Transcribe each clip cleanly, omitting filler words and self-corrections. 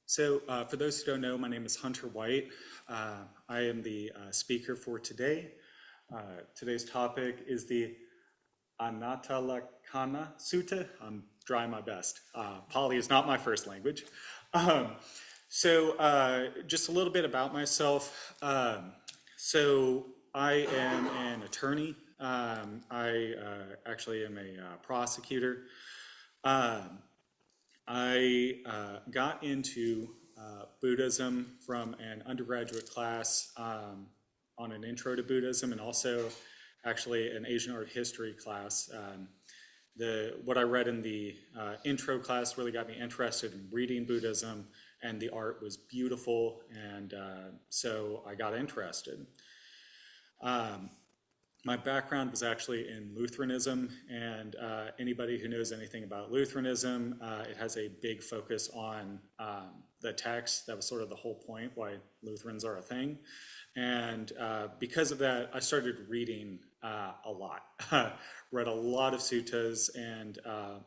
For those who don't know, my name is Hunter White. I am the speaker for today. Today's topic is the Anattalakkhana Sutta. I'm trying my best. Pali is not my first language. Just a little bit about myself. I am an attorney. I actually am a prosecutor. I got into Buddhism from an undergraduate class on an intro to Buddhism, and also actually an Asian art history class. What I read in the intro class really got me interested in reading Buddhism, and the art was beautiful, and so I got interested. My background was actually in Lutheranism, and anybody who knows anything about Lutheranism, it has a big focus on the text. That was sort of the whole point why Lutherans are a thing. And because of that, I started reading a lot. Read a lot of suttas, and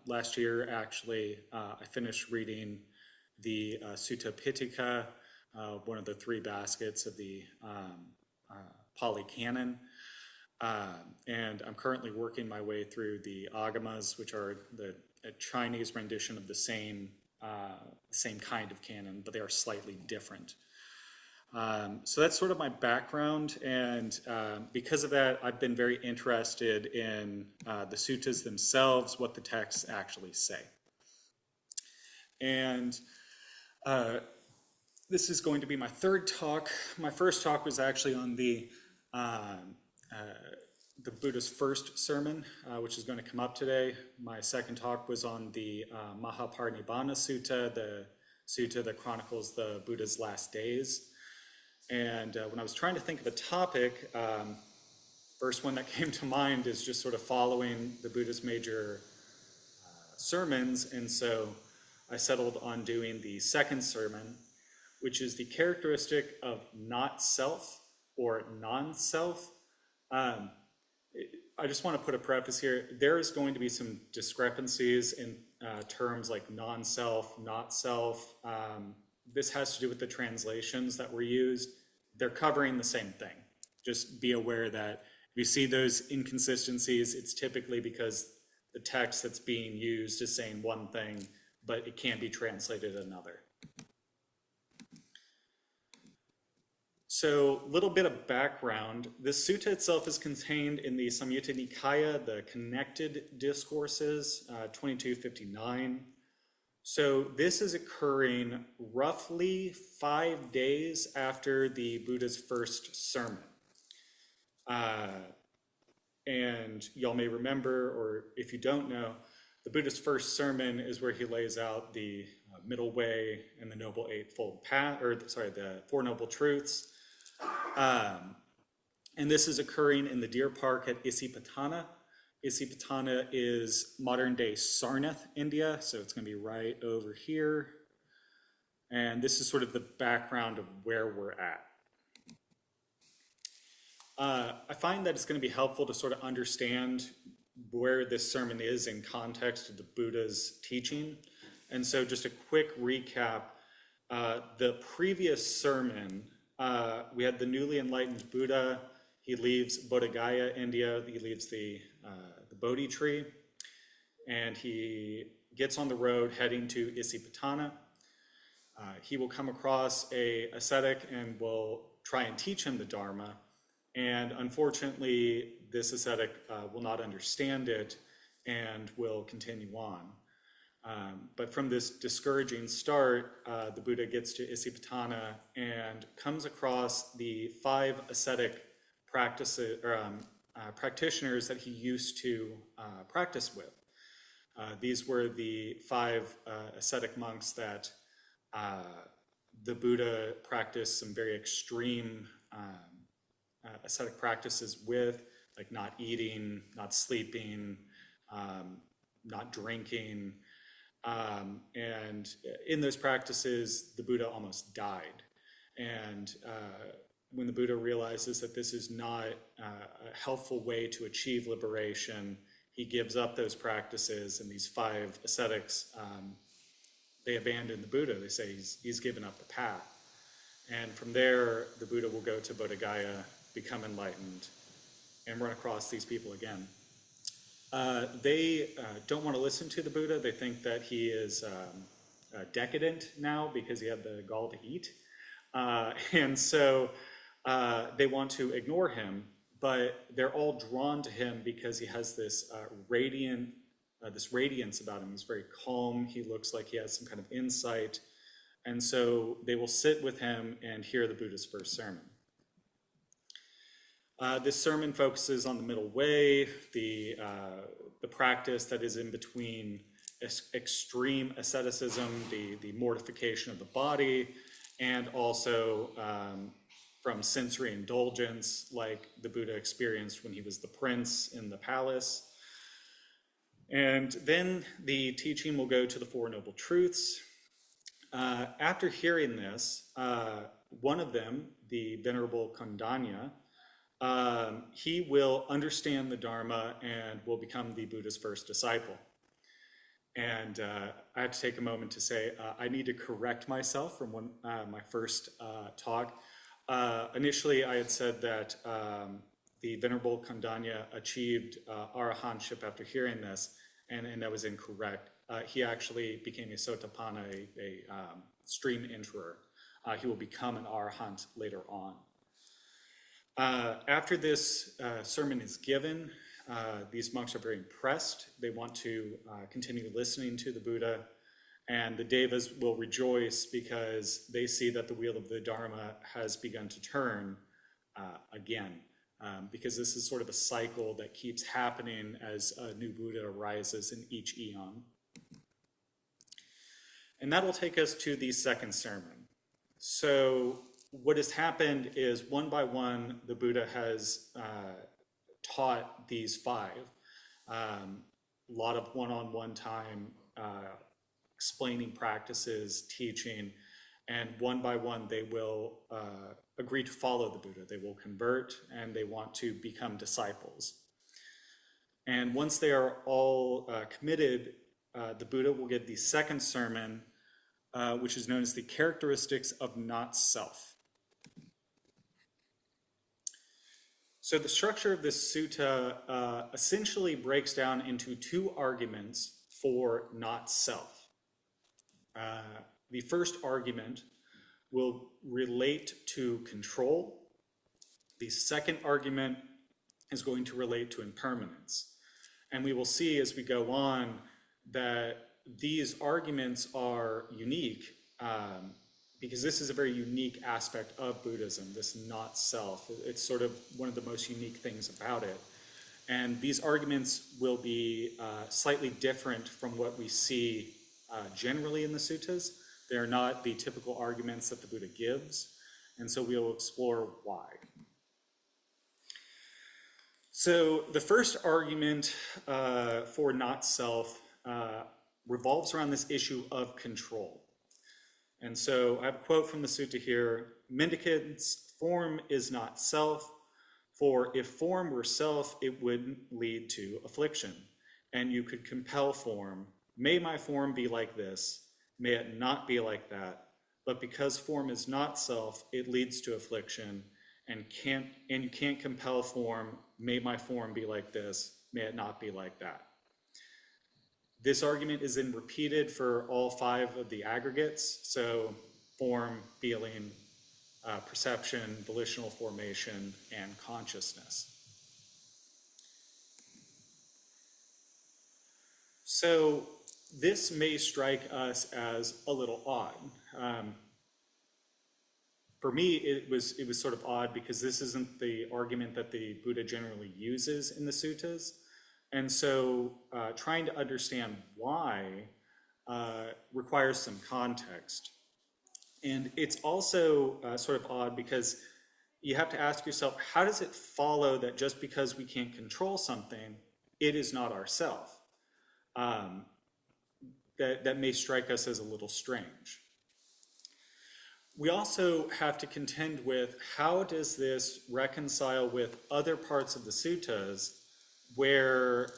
last year, actually, I finished reading the Sutta Pitaka, one of the three baskets of the Pali Canon. And I'm currently working my way through the Agamas, which are a Chinese rendition of the same kind of canon, but they are slightly different. So that's sort of my background, and because of that, I've been very interested in the suttas themselves, what the texts actually say. And this is going to be my third talk. My first talk was actually on the Buddha's first sermon, which is going to come up today. My second talk was on the Mahaparinibbana Sutta, the sutta that chronicles the Buddha's last days. And when I was trying to think of a topic, first one that came to mind is just sort of following the Buddha's major sermons. And so I settled on doing the second sermon, which is the characteristic of not self or non-self. I just want to put a preface here. There is going to be some discrepancies in terms like non-self, not self. This has to do with the translations that were used. They're covering the same thing. Just be aware that if you see those inconsistencies, it's typically because the text that's being used is saying one thing, but it can be translated another. So, a little bit of background. This sutta itself is contained in the Samyutta Nikaya, the connected discourses, 2259. So this is occurring roughly 5 days after the Buddha's first sermon. And y'all may remember, or if you don't know, the Buddha's first sermon is where he lays out the middle way and the Noble Eightfold Path, the Four Noble Truths. And this is occurring in the deer park at Isipatana. Isipatana is modern-day Sarnath, India, so it's going to be right over here. And this is sort of the background of where we're at. I find that it's going to be helpful to sort of understand where this sermon is in context of the Buddha's teaching. And so just a quick recap. The previous sermon, we had the newly enlightened Buddha. He leaves Bodh Gaya, India. He leaves the Bodhi tree, and he gets on the road heading to Isipatana. He will come across a ascetic and will try and teach him the Dharma. And unfortunately, this ascetic will not understand it and will continue on. But from this discouraging start, the Buddha gets to Isipatana and comes across the 5 ascetic practitioners that he used to practice with. These were the 5 ascetic monks that the Buddha practiced some very extreme ascetic practices with, like not eating, not sleeping, not drinking. And in those practices, the Buddha almost died. And when the Buddha realizes that this is not a helpful way to achieve liberation, he gives up those practices, and these 5 ascetics they abandon the Buddha. They say he's given up the path. And from there, the Buddha will go to Bodh Gaya, become enlightened, and run across these people again. They don't want to listen to the Buddha. They think that he is decadent now because he had the gall to eat. And so they want to ignore him, but they're all drawn to him because he has this radiance about him. He's very calm. He looks like he has some kind of insight. And so they will sit with him and hear the Buddha's first sermon. This sermon focuses on the middle way, the practice that is in between extreme asceticism, the mortification of the body, and also from sensory indulgence, like the Buddha experienced when he was the prince in the palace. And then the teaching will go to the Four Noble Truths. After hearing this, one of them, the Venerable Kondanya, he will understand the Dharma and will become the Buddha's first disciple. And I have to take a moment to say I need to correct myself from my first talk. Initially, I had said that the Venerable Kondanya achieved arahantship after hearing this, and that was incorrect. He actually became a sotapanna, a stream enterer. He will become an arahant later on. After this sermon is given, these monks are very impressed. They want to continue listening to the Buddha, and the devas will rejoice because they see that the wheel of the Dharma has begun to turn again, because this is sort of a cycle that keeps happening as a new Buddha arises in each eon. And that will take us to the second sermon. So what has happened is, one by one, the Buddha has taught these five. A lot of one-on-one time, explaining practices, teaching, and one by one they will agree to follow the Buddha. They will convert and they want to become disciples. And once they are all committed, the Buddha will give the second sermon, which is known as the characteristics of not self. So the structure of this sutta essentially breaks down into two arguments for not self. The first argument will relate to control. The second argument is going to relate to impermanence. And we will see as we go on that these arguments are unique because this is a very unique aspect of Buddhism, this not self. It's sort of one of the most unique things about it. And these arguments will be slightly different from what we see generally in the suttas. They're not the typical arguments that the Buddha gives, and so we'll explore why. So the first argument for not self revolves around this issue of control. And so I have a quote from the sutta here: "Mendicants, form is not self, for if form were self, it would lead to affliction. And you could compel form, may my form be like this, may it not be like that. But because form is not self, it leads to affliction, and you can't compel form, may my form be like this, may it not be like that." This argument is then repeated for all five of the aggregates, so form, feeling, perception, volitional formation, and consciousness. So this may strike us as a little odd. For me, it was sort of odd because this isn't the argument that the Buddha generally uses in the suttas. And so trying to understand why requires some context. And it's also sort of odd because you have to ask yourself, how does it follow that just because we can't control something, it is not ourself? That may strike us as a little strange. We also have to contend with, how does this reconcile with other parts of the suttas where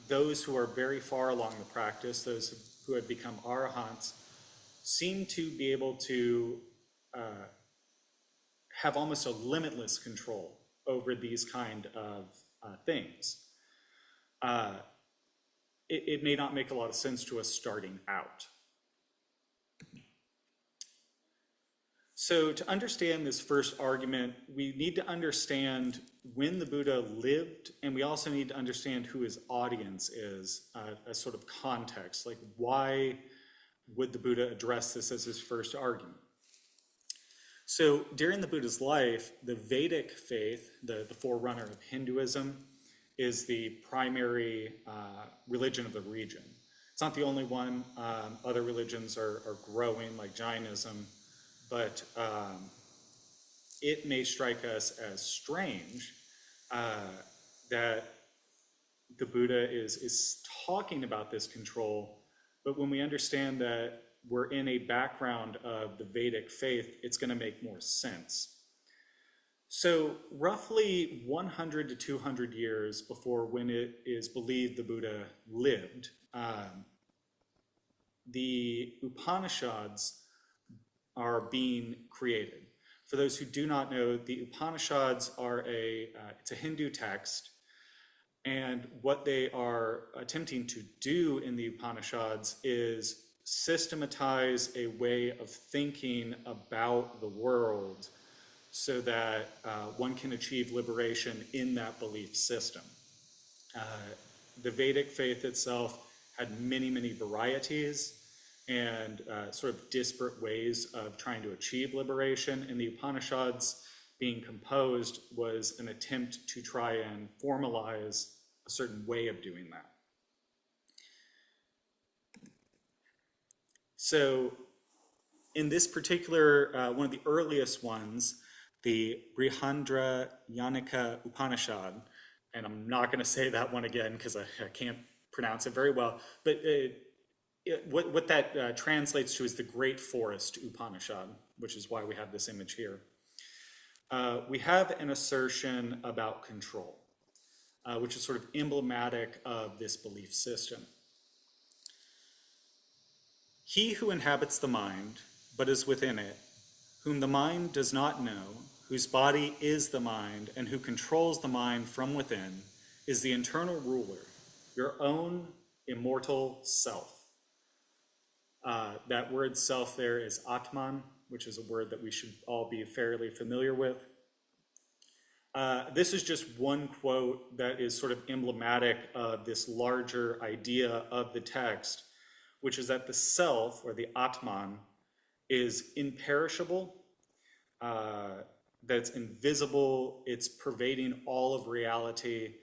those who are very far along the practice, those who had become arahants seemed to be able to have almost a limitless control over these kind of things. It may not make a lot of sense to us starting out. So to understand this first argument, we need to understand when the Buddha lived, and we also need to understand who his audience is as sort of context. Like, why would the Buddha address this as his first argument? So during the Buddha's life, the Vedic faith, the forerunner of Hinduism, is the primary religion of the region. It's not the only one. Other religions are growing, like Jainism, but it may strike us as strange that the Buddha is talking about this control, but when we understand that we're in a background of the Vedic faith, it's going to make more sense. So roughly 100 to 200 years before when it is believed the Buddha lived, the Upanishads are being created. For those who do not know, the Upanishads are it's a Hindu text, and what they are attempting to do in the Upanishads is systematize a way of thinking about the world so that one can achieve liberation in that belief system. The Vedic faith itself had many, many varieties and sort of disparate ways of trying to achieve liberation, and the Upanishads being composed was an attempt to try and formalize a certain way of doing that. So in this particular, one of the earliest ones, the Brihadaranyaka Upanishad, and I'm not going to say that one again because I can't pronounce it very well, but what that translates to is the Great Forest Upanishad, which is why we have this image here. We have an assertion about control, which is sort of emblematic of this belief system. He who inhabits the mind, but is within it, whom the mind does not know, whose body is the mind, and who controls the mind from within, is the internal ruler, your own immortal self. That word self there is Atman, which is a word that we should all be fairly familiar with. This is just one quote that is sort of emblematic of this larger idea of the text, which is that the self, or the Atman, is imperishable, that it's invisible, it's pervading all of reality,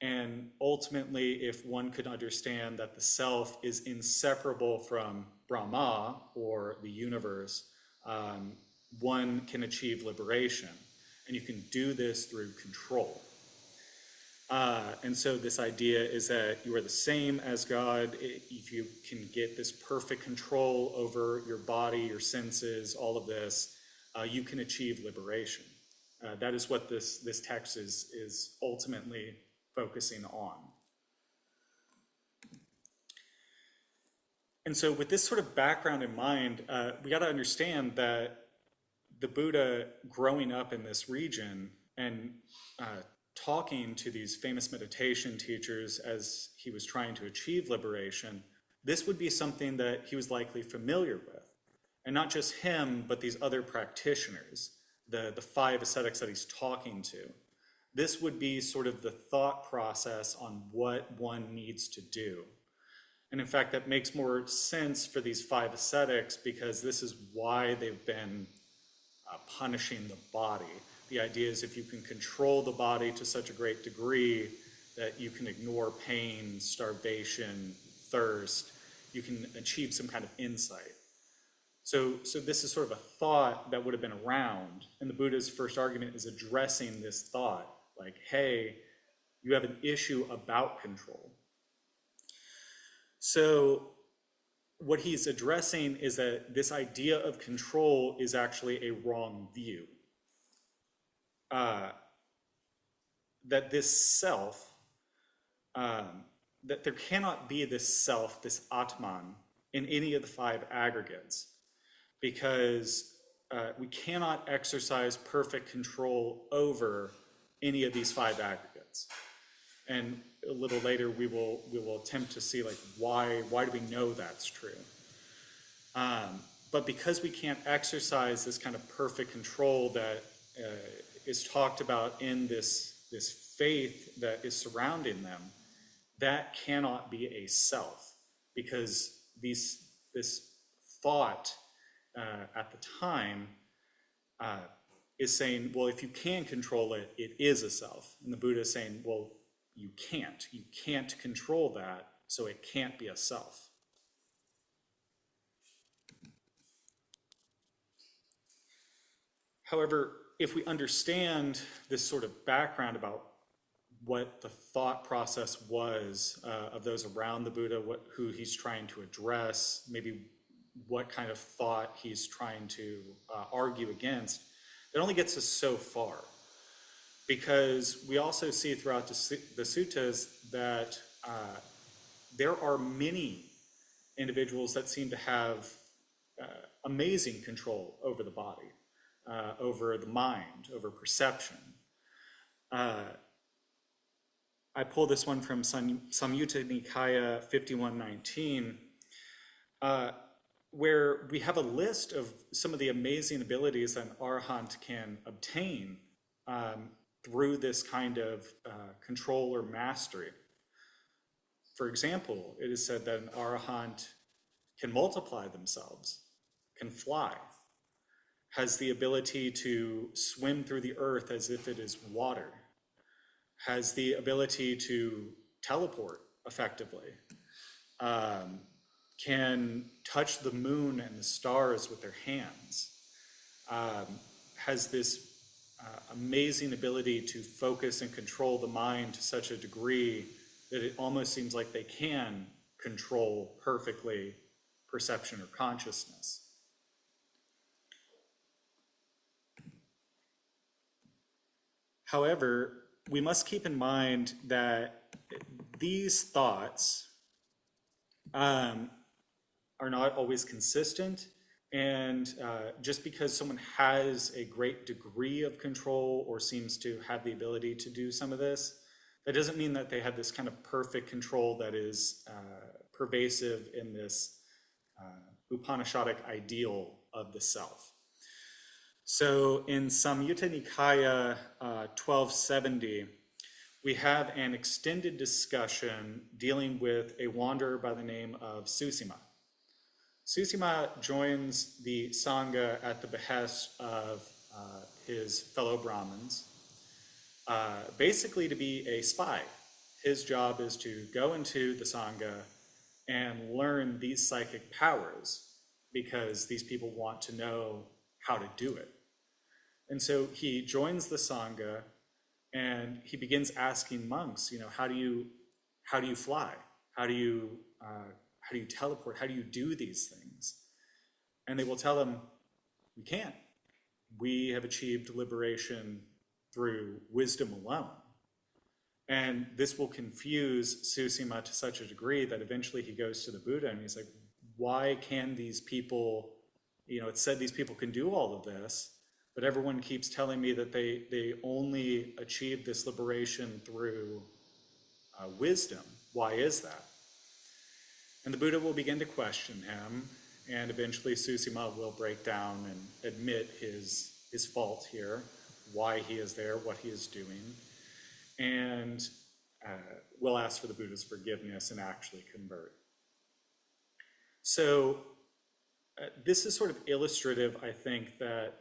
and ultimately, if one could understand that the self is inseparable from Brahma, or the universe, one can achieve liberation. And you can do this through control. And so this idea is that you are the same as God. If you can get this perfect control over your body, your senses, all of this, you can achieve liberation. That is what this text is ultimately focusing on. And so with this sort of background in mind, we got to understand that the Buddha growing up in this region and talking to these famous meditation teachers as he was trying to achieve liberation, this would be something that he was likely familiar with. And not just him, but these other practitioners, the 5 ascetics that he's talking to. This would be sort of the thought process on what one needs to do. And in fact, that makes more sense for these 5 ascetics because this is why they've been punishing the body. The idea is if you can control the body to such a great degree that you can ignore pain, starvation, thirst, you can achieve some kind of insight. So this is sort of a thought that would have been around, and the Buddha's first argument is addressing this thought, like, hey, you have an issue about control. So what he's addressing is that this idea of control is actually a wrong view. That this self, that there cannot be this self, this Atman, in any of the 5 aggregates, because we cannot exercise perfect control over any of these 5 aggregates. And a little later we will attempt to see like why do we know that's true. But because we can't exercise this kind of perfect control that is talked about in this faith that is surrounding them, that cannot be a self, because this thought at the time is saying, well, if you can control it, it is a self. And the Buddha is saying, well, you can't control that, so it can't be a self. However, if we understand this sort of background about what the thought process was of those around the Buddha, who he's trying to address, maybe what kind of thought he's trying to argue against, it only gets us so far. Because we also see throughout the suttas that there are many individuals that seem to have amazing control over the body, over the mind, over perception. I pull this one from Samyutta Nikaya 5119, where we have a list of some of the amazing abilities that an arahant can obtain through this kind of control or mastery. For example, it is said that an arahant can multiply themselves, can fly, has the ability to swim through the earth as if it is water, has the ability to teleport effectively, can touch the moon and the stars with their hands, has this amazing ability to focus and control the mind to such a degree that it almost seems like they can control perfectly perception or consciousness. However, we must keep in mind that these thoughts are not always consistent, and just because someone has a great degree of control or seems to have the ability to do some of this, that doesn't mean that they have this kind of perfect control that is pervasive in this Upanishadic ideal of the self. So in Samyutta Nikaya 1270, we have an extended discussion dealing with a wanderer by the name of Susima. Susima joins the Sangha at the behest of his fellow Brahmins, basically to be a spy. His job is to go into the Sangha and learn these psychic powers because these people want to know how to do it. And so he joins the Sangha and he begins asking monks, how do you fly? How do you teleport? How do you do these things? And they will tell him, we can't. We have achieved liberation through wisdom alone. And this will confuse Susima to such a degree that eventually he goes to the Buddha and he's like, why can these people, it's said these people can do all of this, but everyone keeps telling me that they only achieved this liberation through wisdom. Why is that? And the Buddha will begin to question him, and eventually Susima will break down and admit his fault here, why he is there, what he is doing, and will ask for the Buddha's forgiveness and actually convert. So this is sort of illustrative, I think, that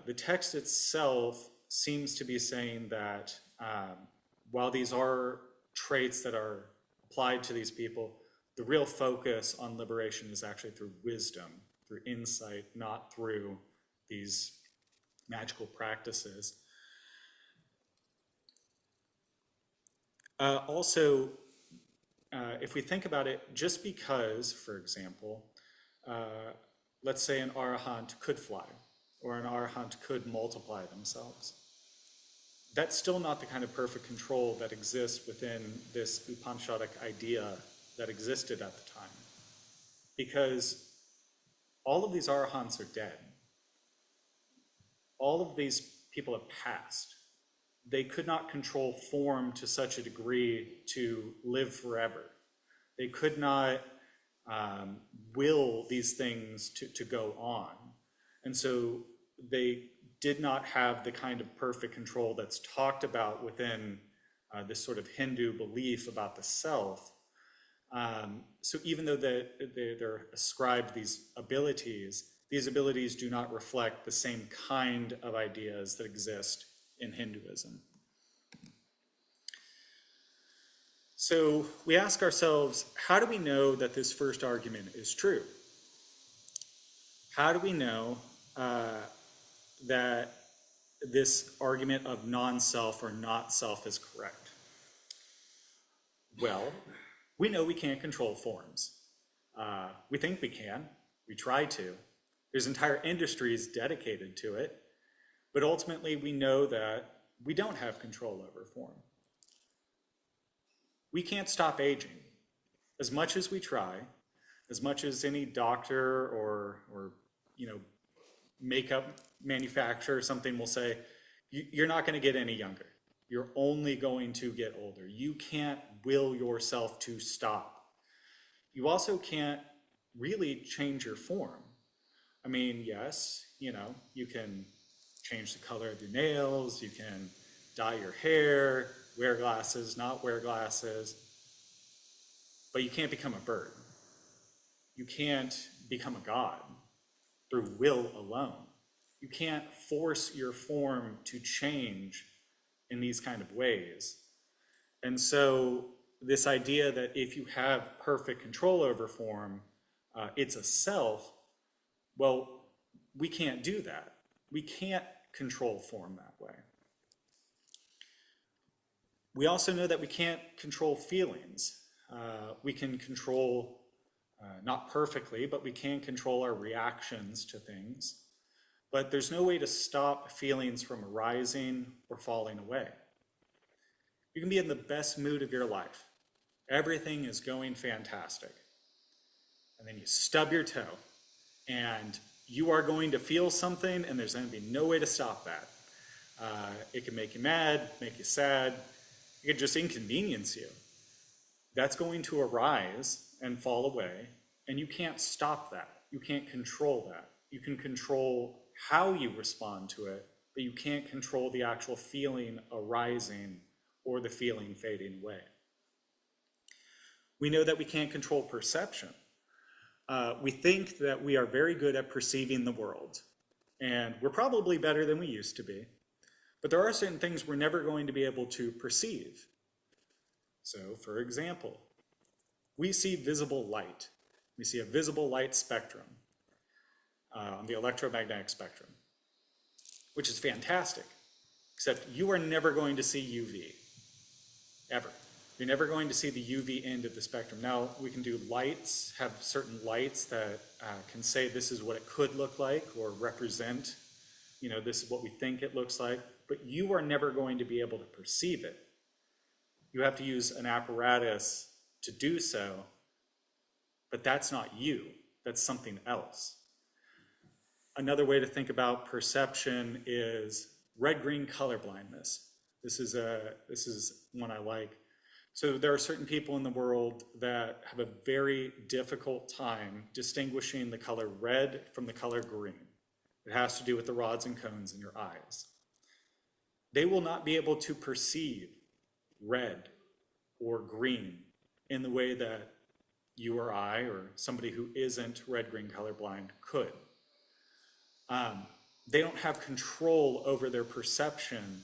the text itself seems to be saying that while these are traits that are applied to these people, the real focus on liberation is actually through wisdom, through insight, not through these magical practices. Also, if we think about it, just because, for example, let's say an arahant could fly, or an arahant could multiply themselves, that's still not the kind of perfect control that exists within this Upanishadic idea that existed at the time. because all of these arahants are dead. All of these people have passed. They could not control form to such a degree to live forever. They could not will these things to go on. And so they did not have the kind of perfect control that's talked about within this sort of Hindu belief about the self. So even though they're ascribed these abilities do not reflect the same kind of ideas that exist in Hinduism. So we ask ourselves, how do we know that this first argument is true? How do we know that this argument of non-self or not self is correct? Well, we know we can't control forms. We think we can. We try to. There's entire industries dedicated to it. But ultimately, we know that we don't have control over form. We can't stop aging. As much as we try, as much as any doctor or makeup manufacturer or something will say, you're not going to get any younger. You're only going to get older. You can't will yourself to stop. You also can't really change your form. I mean, yes, you can change the color of your nails, you can dye your hair, wear glasses, not wear glasses, but you can't become a bird. You can't become a god through will alone. You can't force your form to change in these kind of ways. And so this idea that if you have perfect control over form, it's a self, well, we can't do that. We can't control form that way. We also know that we can't control feelings. We can control, not perfectly, but we can control our reactions to things. But there's no way to stop feelings from arising or falling away. You can be in the best mood of your life. Everything is going fantastic. And then you stub your toe, and you are going to feel something, and there's going to be no way to stop that. It can make you mad, make you sad. It could just inconvenience you. That's going to arise and fall away, and you can't stop that. You can't control that. You can control how you respond to it, but you can't control the actual feeling arising or the feeling fading away. We know that we can't control perception. We think that we are very good at perceiving the world, and we're probably better than we used to be, but there are certain things we're never going to be able to perceive. So, for example, we see visible light. We see a visible light spectrum on the electromagnetic spectrum, which is fantastic, except you are never going to see UV, ever. You're never going to see the UV end of the spectrum. Now, we can do lights, have certain lights that can say this is what it could look like or represent, this is what we think it looks like, but you are never going to be able to perceive it. You have to use an apparatus to do so, but that's not you, that's something else. Another way to think about perception is red-green color blindness. This is one I like. So there are certain people in the world that have a very difficult time distinguishing the color red from the color green. It has to do with the rods and cones in your eyes. They will not be able to perceive red or green in the way that you or I or somebody who isn't red-green colorblind could. They don't have control over their perception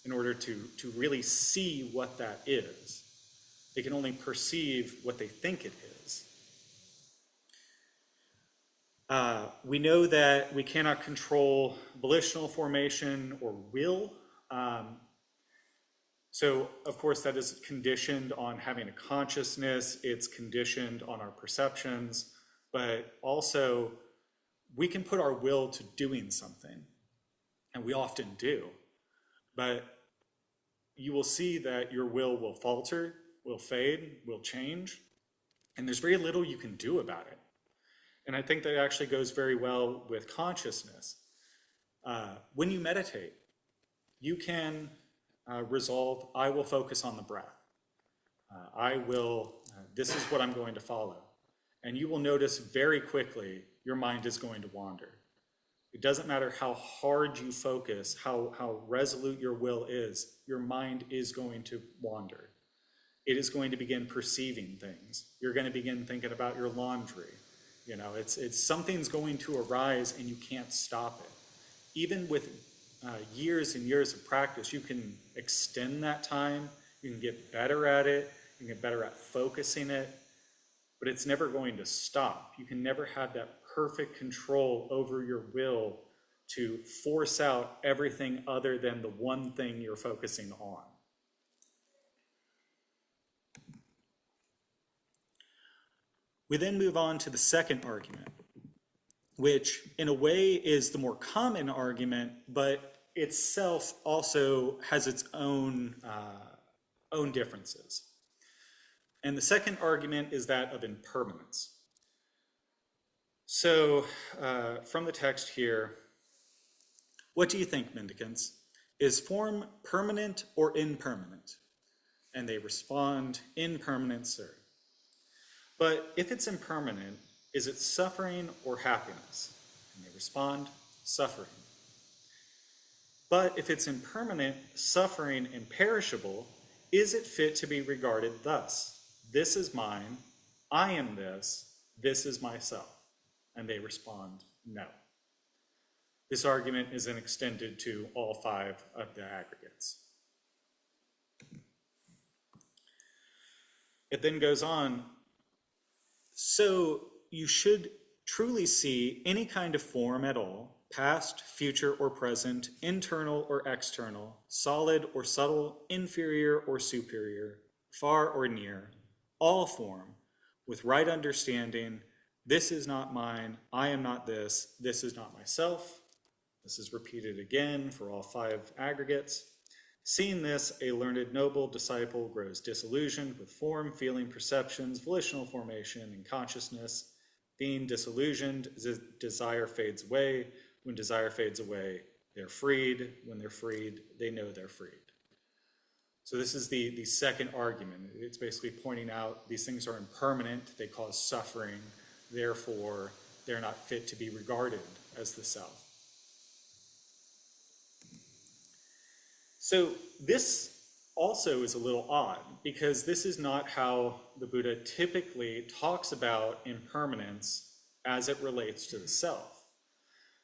in order to really see what that is. They can only perceive what they think it is. We know that we cannot control volitional formation or will. So, of course, that is conditioned on having a consciousness. It's conditioned on our perceptions. But also, we can put our will to doing something, and we often do. But you will see that your will falter, will fade, will change, and there's very little you can do about it. And I think that actually goes very well with consciousness. When you meditate, you can resolve, I will focus on the breath. This is what I'm going to follow. And you will notice very quickly your mind is going to wander. It doesn't matter how hard you focus, how resolute your will is, your mind is going to wander. It is going to begin perceiving things. You're going to begin thinking about your laundry. You know, it's something's going to arise and you can't stop it. Even with years and years of practice, you can extend that time, you can get better at it, you can get better at focusing it, but it's never going to stop. You can never have that perfect control over your will to force out everything other than the one thing you're focusing on. We then move on to the second argument, which in a way is the more common argument, but itself also has its own differences. And the second argument is that of impermanence. So from the text here, what do you think, mendicants? Is form permanent or impermanent? And they respond, impermanent, sir. But if it's impermanent, is it suffering or happiness? And they respond, suffering. But if it's impermanent, suffering, and perishable, is it fit to be regarded thus? This is mine, I am this is myself. And they respond, no. This argument is then extended to all 5 of the aggregates. It then goes on, so you should truly see any kind of form at all, past, future, or present, internal or external, solid or subtle, inferior or superior, far or near, all form, with right understanding, this is not mine, I am not this is not myself. This is repeated again for all 5 aggregates. Seeing this, a learned noble disciple grows disillusioned with form, feeling, perceptions, volitional formation, and consciousness. Being disillusioned, desire fades away. When desire fades away, they're freed. When they're freed, they know they're freed. So this is the second argument. It's basically pointing out these things are impermanent, they cause suffering, therefore they're not fit to be regarded as the self. So this also is a little odd, because this is not how the Buddha typically talks about impermanence as it relates to the self.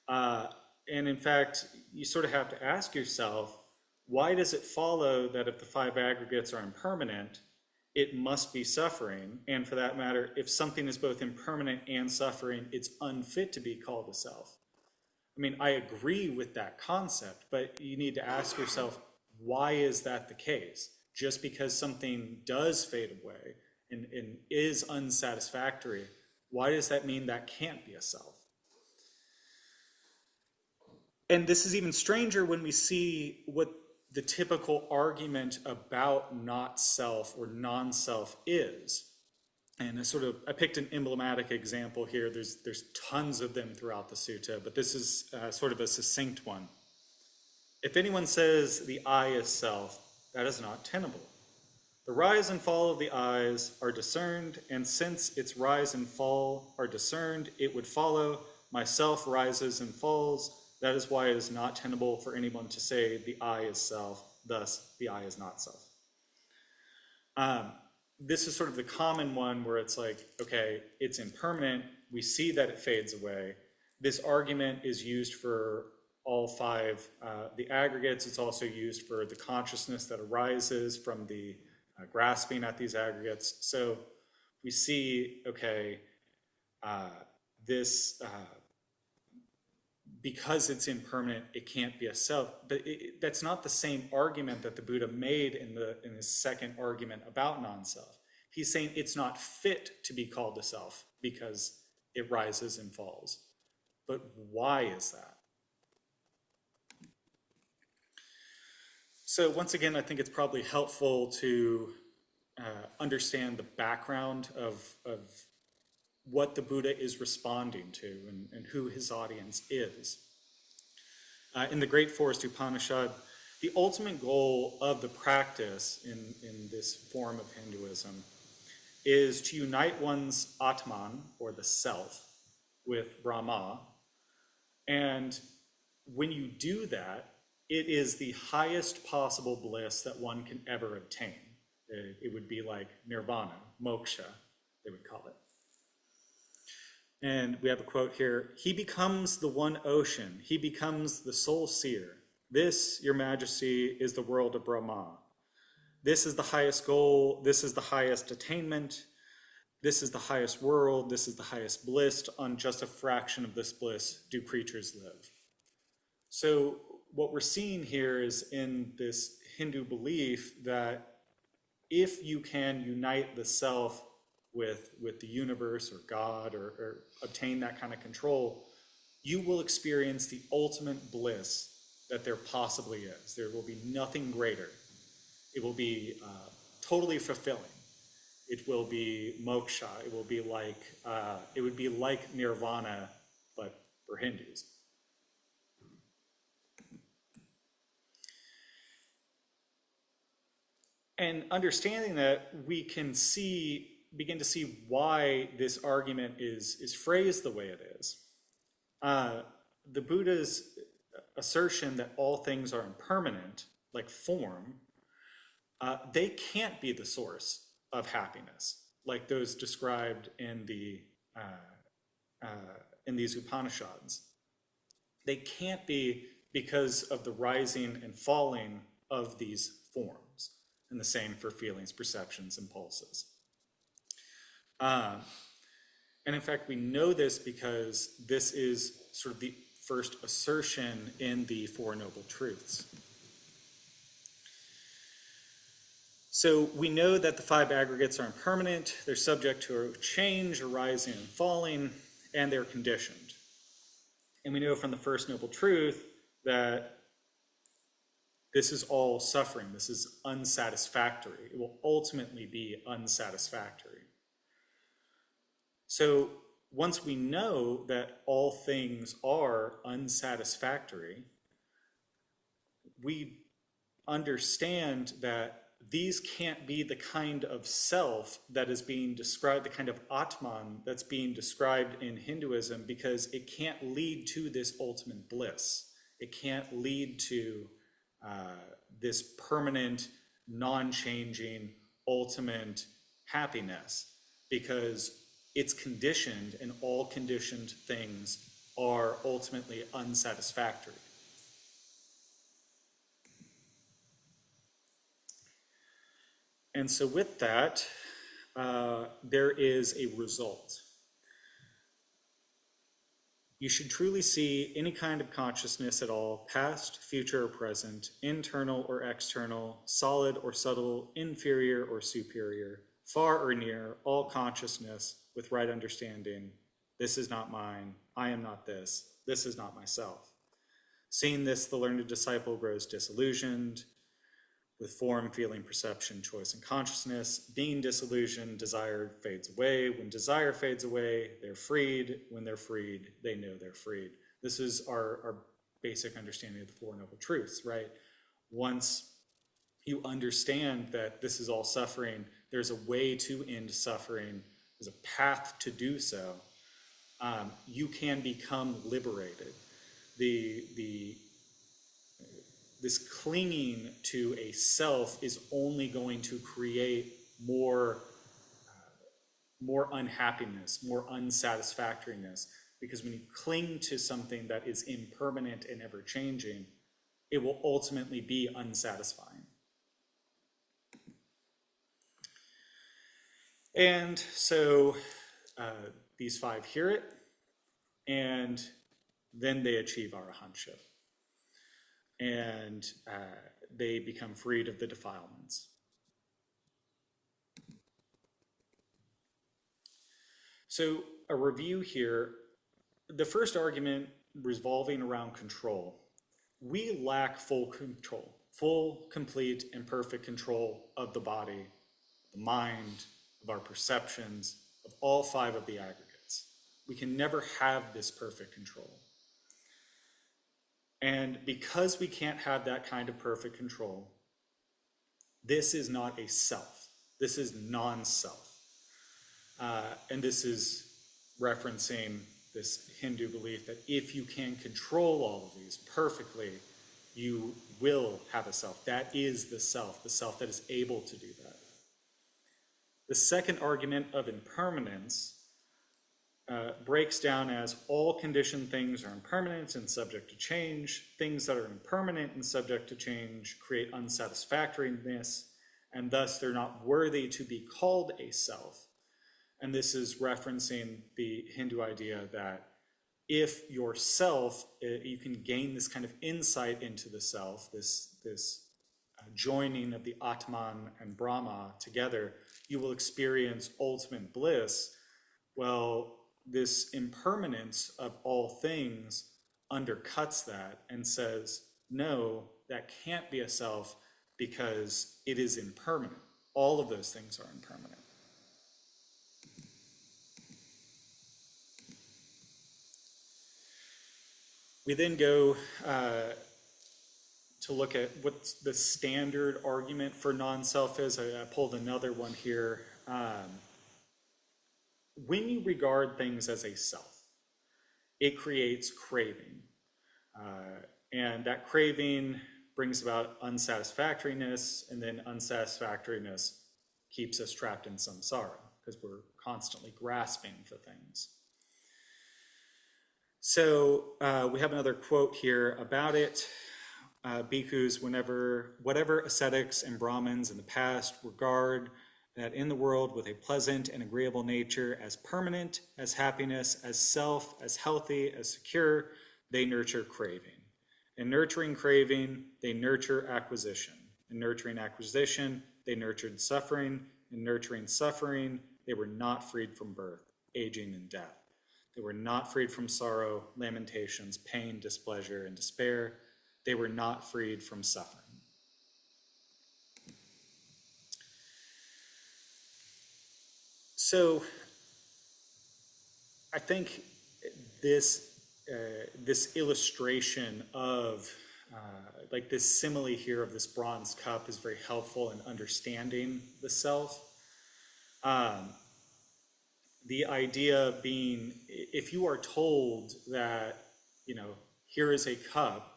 And in fact, you sort of have to ask yourself, why does it follow that if the 5 aggregates are impermanent, it must be suffering? And for that matter, if something is both impermanent and suffering, it's unfit to be called a self. I mean, I agree with that concept, but you need to ask yourself, why is that the case? Just because something does fade away and is unsatisfactory, why does that mean that can't be a self? And this is even stranger when we see what the typical argument about not self or non-self is. And I picked an emblematic example here. There's tons of them throughout the sutta, but this is sort of a succinct one. If anyone says the I is self, that is not tenable. The rise and fall of the eyes are discerned, and since its rise and fall are discerned, it would follow myself rises and falls. That is why it is not tenable for anyone to say the I is self, thus the I is not self. This is sort of the common one where it's like, okay, it's impermanent, we see that it fades away. This argument is used for all 5 the aggregates. It's also used for the consciousness that arises from the grasping at these aggregates. So we see, okay, because it's impermanent, it can't be a self. But that's not the same argument that the Buddha made in his second argument about non-self. He's saying it's not fit to be called a self because it rises and falls. But why is that? So once again, I think it's probably helpful to understand the background of what the Buddha is responding to and who his audience is. In the Great Forest Upanishad, the ultimate goal of the practice in this form of Hinduism is to unite one's Atman, or the self, with Brahma. And when you do that, it is the highest possible bliss that one can ever obtain. It would be like nirvana, moksha, they would call it. And we have a quote here: "He becomes the one ocean, he becomes the sole seer. This, your majesty, is the world of Brahma. This is the highest goal, this is the highest attainment, this is the highest world, this is the highest bliss. On just a fraction of this bliss do creatures live." So what we're seeing here is in this Hindu belief that if you can unite the self with the universe or God, or obtain that kind of control, you will experience the ultimate bliss that there possibly is. There will be nothing greater. It will be totally fulfilling. It will be moksha. It will be like nirvana, but for Hindus. And understanding that, we can begin to see why this argument is phrased the way it is. The Buddha's assertion that all things are impermanent, like form, they can't be the source of happiness, like those described in these Upanishads. They can't be because of the rising and falling of these forms, and the same for feelings, perceptions, and pulses. And in fact, we know this because this is sort of the first assertion in the Four Noble Truths. So we know that the five aggregates are impermanent, they're subject to change, arising and falling, and they're conditioned. And we know from the First Noble Truth that this is all suffering, this is unsatisfactory. It will ultimately be unsatisfactory. So once we know that all things are unsatisfactory, we understand that these can't be the kind of self that is being described, the kind of Atman that's being described in Hinduism, because it can't lead to this ultimate bliss. It can't lead to this permanent, non-changing, ultimate happiness, because it's conditioned, and all conditioned things are ultimately unsatisfactory. And so with that, there is a result. You should truly see any kind of consciousness at all, past, future, or present, internal or external, solid or subtle, inferior or superior, far or near, all consciousness with right understanding. This is not mine, I am not this is not myself. Seeing this, the learned disciple grows disillusioned with form, feeling, perception, choice, and consciousness. Being disillusioned, desire fades away. When desire fades away, they're freed. When they're freed, they know they're freed. This is our basic understanding of the Four Noble Truths, right? Once you understand that this is all suffering, there's a way to end suffering, there's a path to do so, you can become liberated. This clinging to a self is only going to create more unhappiness, more unsatisfactoriness, because when you cling to something that is impermanent and ever-changing, it will ultimately be unsatisfying. And so these five hear it, and then they achieve arahantship. And they become freed of the defilements. So a review here, the first argument revolving around control. We lack full control, full, complete, and perfect control of the body, the mind, of our perceptions, of all five of the aggregates. We can never have this perfect control. And because we can't have that kind of perfect control, this is not a self. This is non-self. And this is referencing this Hindu belief that if you can control all of these perfectly, you will have a self. That is the self that is able to do that. The second argument of impermanence breaks down as all conditioned things are impermanent and subject to change. Things that are impermanent and subject to change create unsatisfactoriness, and thus they're not worthy to be called a self. And this is referencing the Hindu idea that if yourself, you can gain this kind of insight into the self, this joining of the Atman and Brahma together, you will experience ultimate bliss. Well, this impermanence of all things undercuts that and says, no, that can't be a self because it is impermanent. All of those things are impermanent. We then go to look at what the standard argument for non-self is. I pulled another one here. When you regard things as a self, it creates craving. And that craving brings about unsatisfactoriness, and then unsatisfactoriness keeps us trapped in samsara because we're constantly grasping for things. So we have another quote here about it. Bhikkhus, whatever ascetics and Brahmins in the past regard that in the world with a pleasant and agreeable nature as permanent, as happiness, as self, as healthy, as secure, they nurture craving. In nurturing craving, they nurture acquisition. In nurturing acquisition, they nurtured suffering. In nurturing suffering, they were not freed from birth, aging, and death. They were not freed from sorrow, lamentations, pain, displeasure, and despair. They were not freed from suffering. So I think this illustration of like this simile here of this bronze cup is very helpful in understanding the self. The idea being, if you are told that, here is a cup,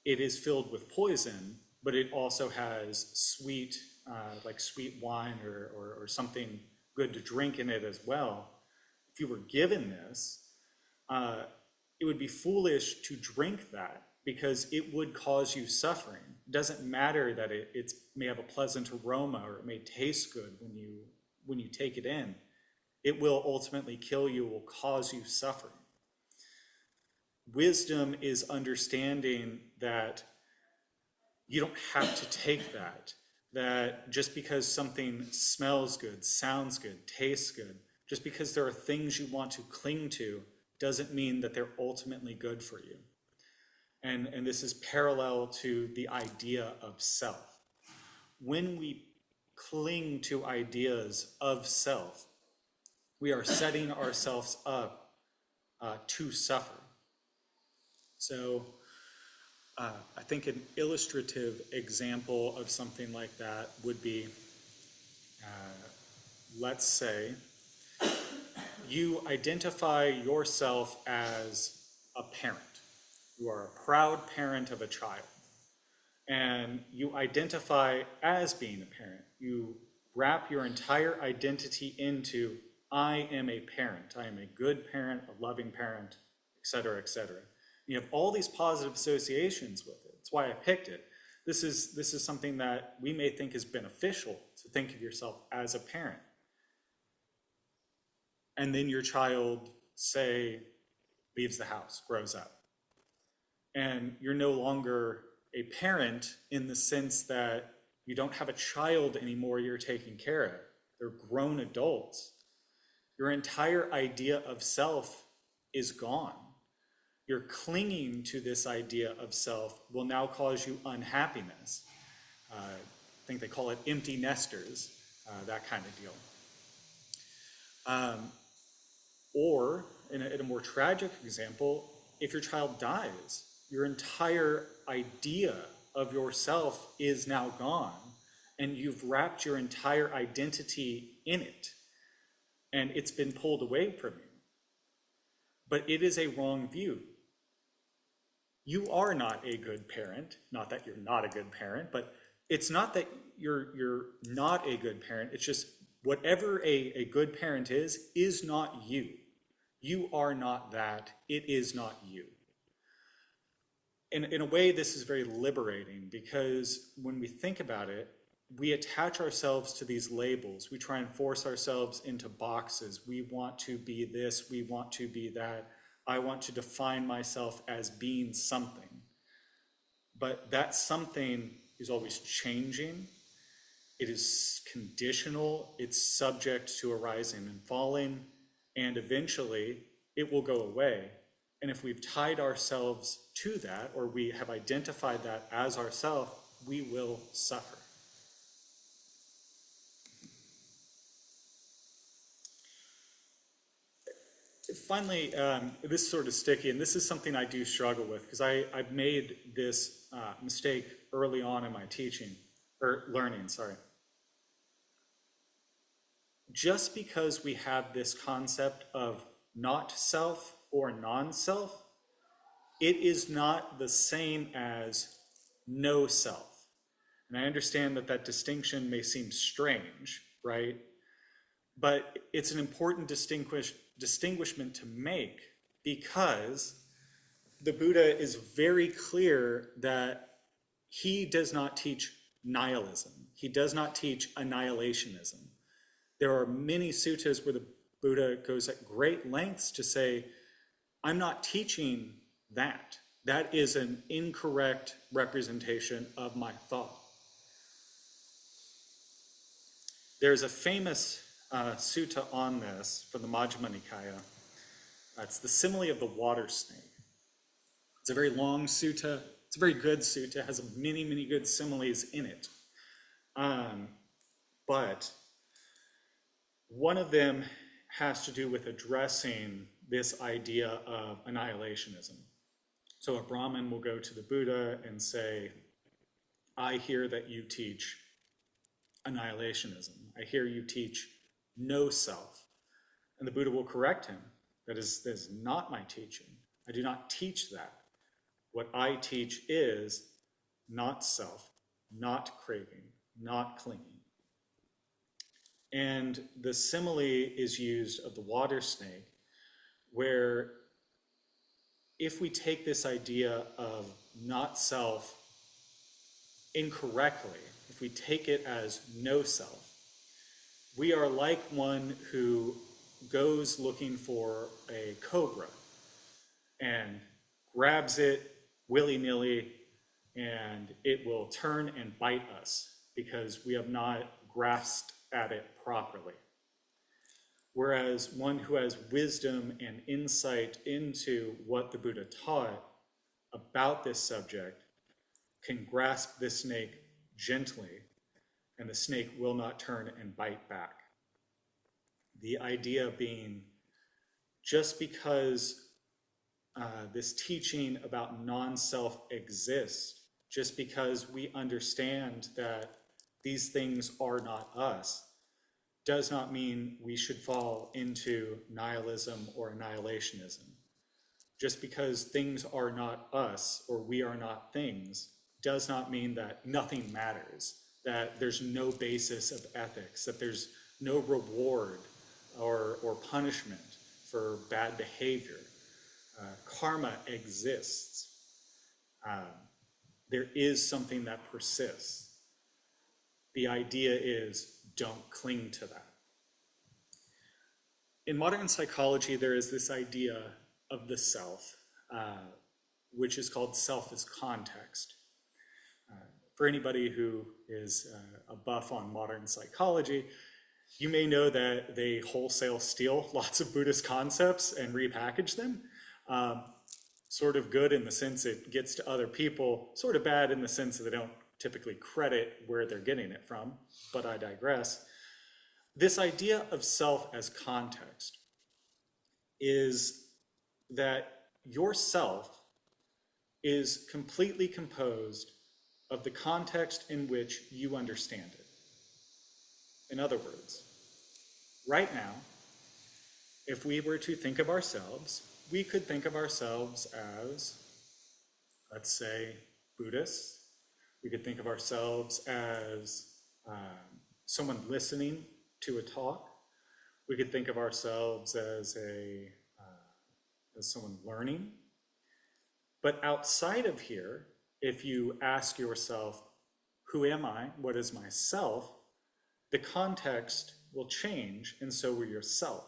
it is filled with poison, but it also has sweet, like sweet wine or something good to drink in it as well. If you were given this, it would be foolish to drink that because it would cause you suffering. It doesn't matter that it may have a pleasant aroma or it may taste good when you take it in. It will ultimately kill you, will cause you suffering. Wisdom is understanding that you don't have to take that just because something smells good, sounds good, tastes good, just because there are things you want to cling to, doesn't mean that they're ultimately good for you. And this is parallel to the idea of self. When we cling to ideas of self, we are setting ourselves up to suffer. So I think an illustrative example of something like that would be, let's say, you identify yourself as a parent. You are a proud parent of a child. And you identify as being a parent. You wrap your entire identity into, I am a parent. I am a good parent, a loving parent, et cetera, et cetera. You have all these positive associations with it. That's why I picked it. This is something that we may think is beneficial, to think of yourself as a parent. And then your child, say, leaves the house, grows up. And you're no longer a parent in the sense that you don't have a child anymore you're taking care of. They're grown adults. Your entire idea of self is gone. Your clinging to this idea of self will now cause you unhappiness. I think they call it empty nesters, that kind of deal. Or in a more tragic example, if your child dies, your entire idea of yourself is now gone, and you've wrapped your entire identity in it, and it's been pulled away from you. But it is a wrong view. You are not a good parent. Not that you're not a good parent, but it's not that you're not a good parent. It's just whatever a good parent is not you. You are not that. It is not you. In a way, this is very liberating, because when we think about it, we attach ourselves to these labels. We try and force ourselves into boxes. We want to be this, we want to be that. I want to define myself as being something. But that something is always changing. It is conditional. It's subject to arising and falling. And eventually, it will go away. And if we've tied ourselves to that, or we have identified that as ourself, we will suffer. Finally, this is sort of sticky, and this is something I do struggle with, because I've made this mistake early on in my teaching, or learning, sorry. Just because we have this concept of not self or non-self, it is not the same as no self. And I understand that that distinction may seem strange, right? But it's an important distinguishment to make, because the Buddha is very clear that he does not teach nihilism. He does not teach annihilationism. There are many suttas where the Buddha goes at great lengths to say, I'm not teaching that. That is an incorrect representation of my thought. There's a famous sutta on this from the Majjhima Nikaya. It's the simile of the water snake. It's a very long sutta. It's a very good sutta. It has many, many good similes in it. But one of them has to do with addressing this idea of annihilationism. So a Brahmin will go to the Buddha and say, I hear that you teach annihilationism. I hear you teach no self. And the Buddha will correct him. That is not my teaching. I do not teach that. What I teach is not self, not craving, not clinging. And the simile is used of the water snake, where if we take this idea of not self incorrectly, if we take it as no self, we are like one who goes looking for a cobra and grabs it willy-nilly, and it will turn and bite us because we have not grasped at it properly. Whereas one who has wisdom and insight into what the Buddha taught about this subject can grasp this snake gently, and the snake will not turn and bite back. The idea being, just because this teaching about non-self exists, just because we understand that these things are not us, does not mean we should fall into nihilism or annihilationism. Just because things are not us, or we are not things, does not mean that nothing matters, that there's no basis of ethics, that there's no reward or punishment for bad behavior. Karma exists. There is something that persists. The idea is, don't cling to that. In modern psychology, there is this idea of the self, which is called self as context. For anybody who is a buff on modern psychology, you may know that they wholesale steal lots of Buddhist concepts and repackage them. Sort of good in the sense it gets to other people, sort of bad in the sense that they don't typically credit where they're getting it from, but I digress. This idea of self as context is that yourself is completely composed of the context in which you understand it. In other words, right now, if we were to think of ourselves, we could think of ourselves as, let's say, Buddhists. We could think of ourselves as someone listening to a talk. We could think of ourselves as someone learning. But outside of here, if you ask yourself, who am I? What is myself? The context will change, and so will yourself.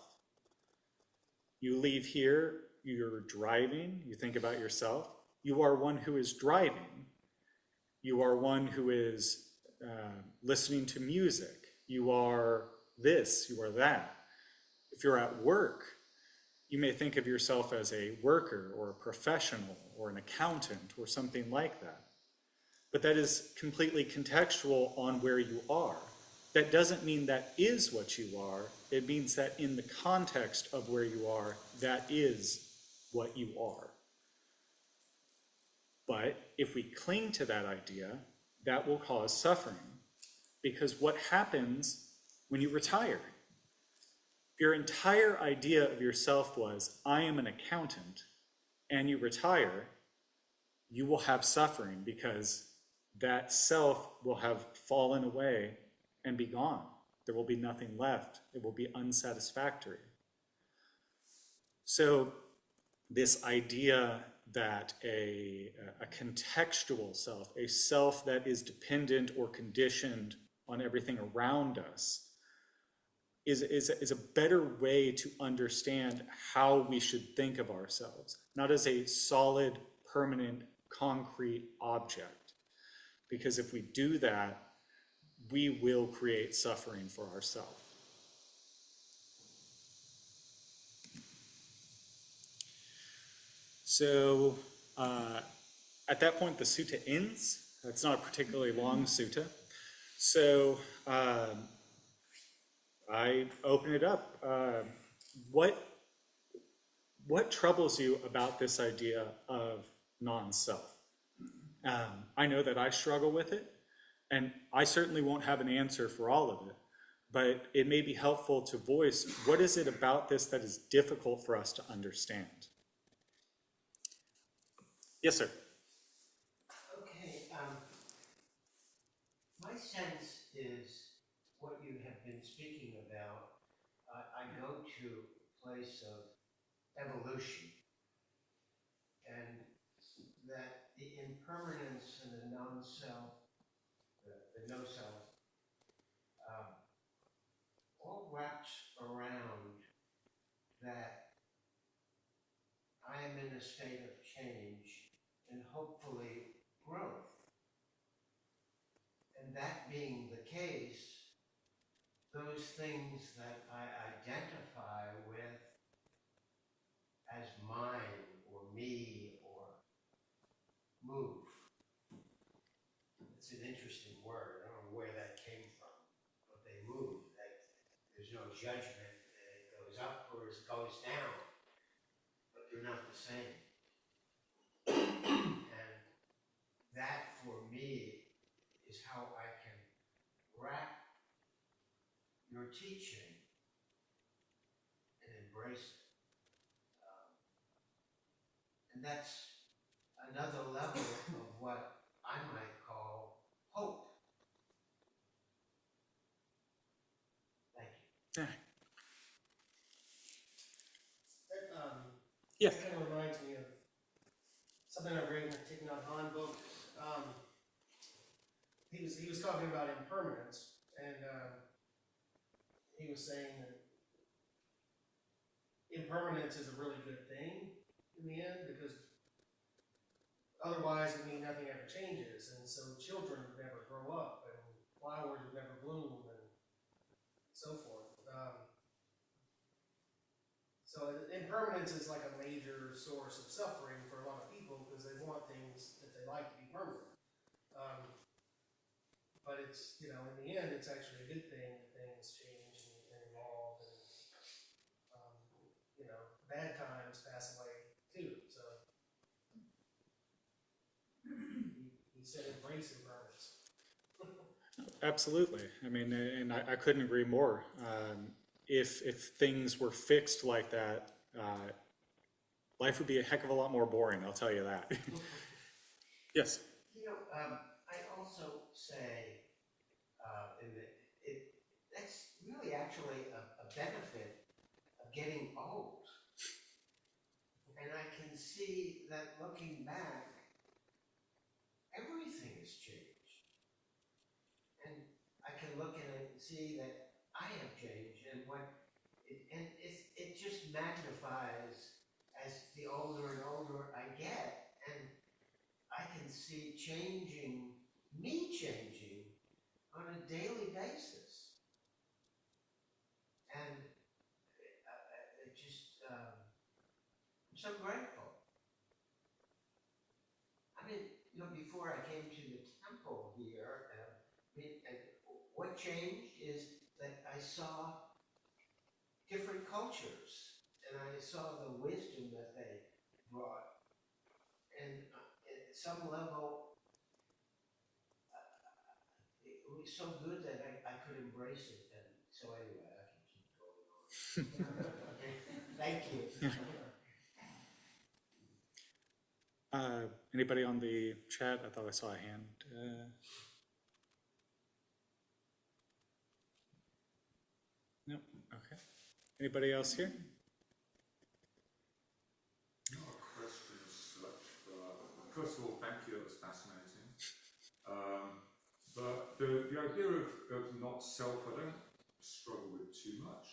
You leave here, you're driving, you think about yourself. You are one who is driving. You are one who is listening to music. You are this, you are that. If you're at work, you may think of yourself as a worker or a professional or an accountant or something like that. But that is completely contextual on where you are. That doesn't mean that is what you are. It means that in the context of where you are, that is what you are. But if we cling to that idea, that will cause suffering. Because what happens when you retire? If your entire idea of yourself was, I am an accountant, and you retire, you will have suffering because that self will have fallen away and be gone. There will be nothing left. It will be unsatisfactory. So this idea that a contextual self, a self that is dependent or conditioned on everything around us, is a better way to understand how we should think of ourselves, not as a solid, permanent, concrete object. Because if we do that, we will create suffering for ourselves. So at that point, the sutta ends. It's not a particularly long sutta. So I open it up. What troubles you about this idea of non-self? I know that I struggle with it, and I certainly won't have an answer for all of it, but it may be helpful to voice what is it about this that is difficult for us to understand. Yes, sir. Okay, my sense is what you have been speaking about. I go to a place of evolution, and that the impermanence and the non-self, the no-self, all wraps around that I am in a state of change and hopefully growth. And that being the case, those things that I identify with as mine or me or move. It's an interesting word. I don't know where that came from, but they move. That there's no judgment, and it goes up or it goes down, but they're not the same. And that for me is how I can wrap your teaching and embrace it. And that's another level of what I might call hope. Thank you. Yes. It kind of reminds me of something I read in the Thich Nhat Hanh book. He was talking about impermanence, and he was saying that impermanence is a really good thing in the end, because otherwise it means nothing ever changes, and so children would never grow up, and flowers would never bloom, and so forth. So impermanence is like a major source of suffering for a lot of people because they want things that they like to be permanent. But it's, in the end, it's actually a good thing that things change and evolve, and, bad times pass away embrace impermanence. Absolutely. I mean, and I couldn't agree more. If things were fixed like that, life would be a heck of a lot more boring, I'll tell you that. Yes. You know, I also say, that's really actually a benefit of getting old. And I can see that looking back, everything has changed. And I can look at it and see that I have changed, and it just magnifies as the older and older I get, and I can see me changing on a daily basis. And I'm so grateful. I mean, before I came to the temple here, what changed is that I saw different cultures, and I saw the wisdom that they brought. And at some level, it was so good that I could embrace it. And so anyway, I can keep going on. Thank you. Anybody on the chat? I thought I saw a hand. No. Okay. Anybody else here? Not a question as such, but first of all, thank you, that was fascinating. But the idea of not self, I don't struggle with too much.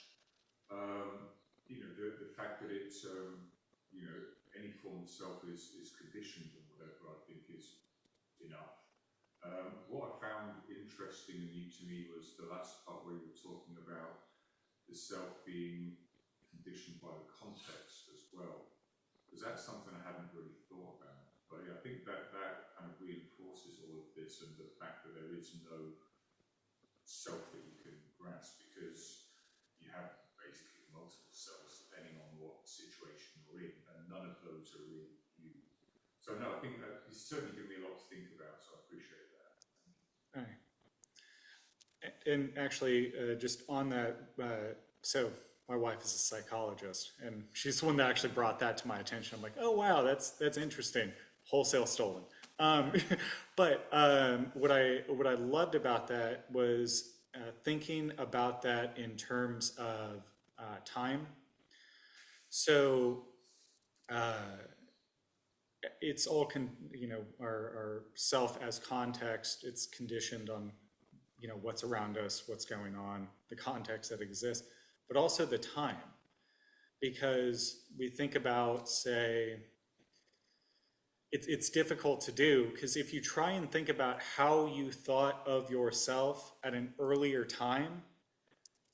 The fact that it's, any form of self is conditioned and whatever, I think is enough. What I found interesting and new to me was the last part where you were talking about the self being conditioned by the context as well. Because that's something I hadn't really thought about. But yeah, I think that kind of reinforces all of this and the fact that there is no self that you can grasp, because you have basically multiple selves depending on what situation you're in, and none of those are really you. So no, I think that it's certainly given me a lot to think about, so I appreciate that. All right. And actually, just on that, so my wife is a psychologist, and she's the one that actually brought that to my attention. I'm like, oh wow, that's interesting. Wholesale stolen. But what I loved about that was thinking about that in terms of time. So it's all our self as context. It's conditioned on what's around us, what's going on, the context that exists, but also the time. Because we think about, say, it's difficult to do, because if you try and think about how you thought of yourself at an earlier time,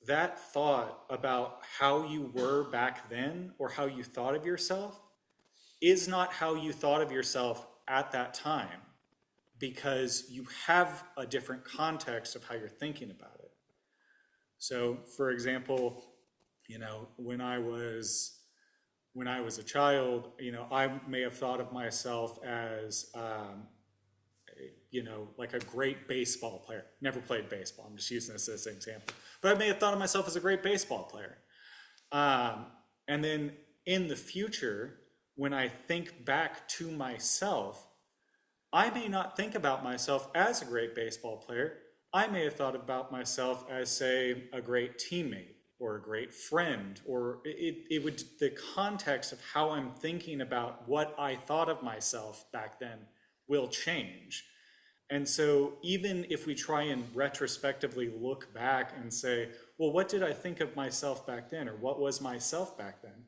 that thought about how you were back then or how you thought of yourself is not how you thought of yourself at that time, because you have a different context of how you're thinking about it. So, for example, when I was a child, I may have thought of myself as, like a great baseball player. Never played baseball. I'm just using this as an example. But I may have thought of myself as a great baseball player. And then in the future, when I think back to myself, I may not think about myself as a great baseball player. I may have thought about myself as, say, a great teammate or a great friend, or the context of how I'm thinking about what I thought of myself back then will change. And so even if we try and retrospectively look back and say, well, what did I think of myself back then, or what was myself back then?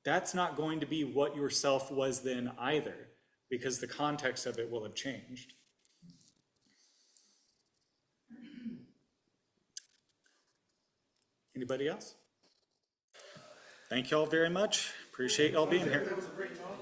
That's not going to be what your self was then either, because the context of it will have changed. Anybody else? Thank you all very much. Appreciate y'all being here. That was a great talk.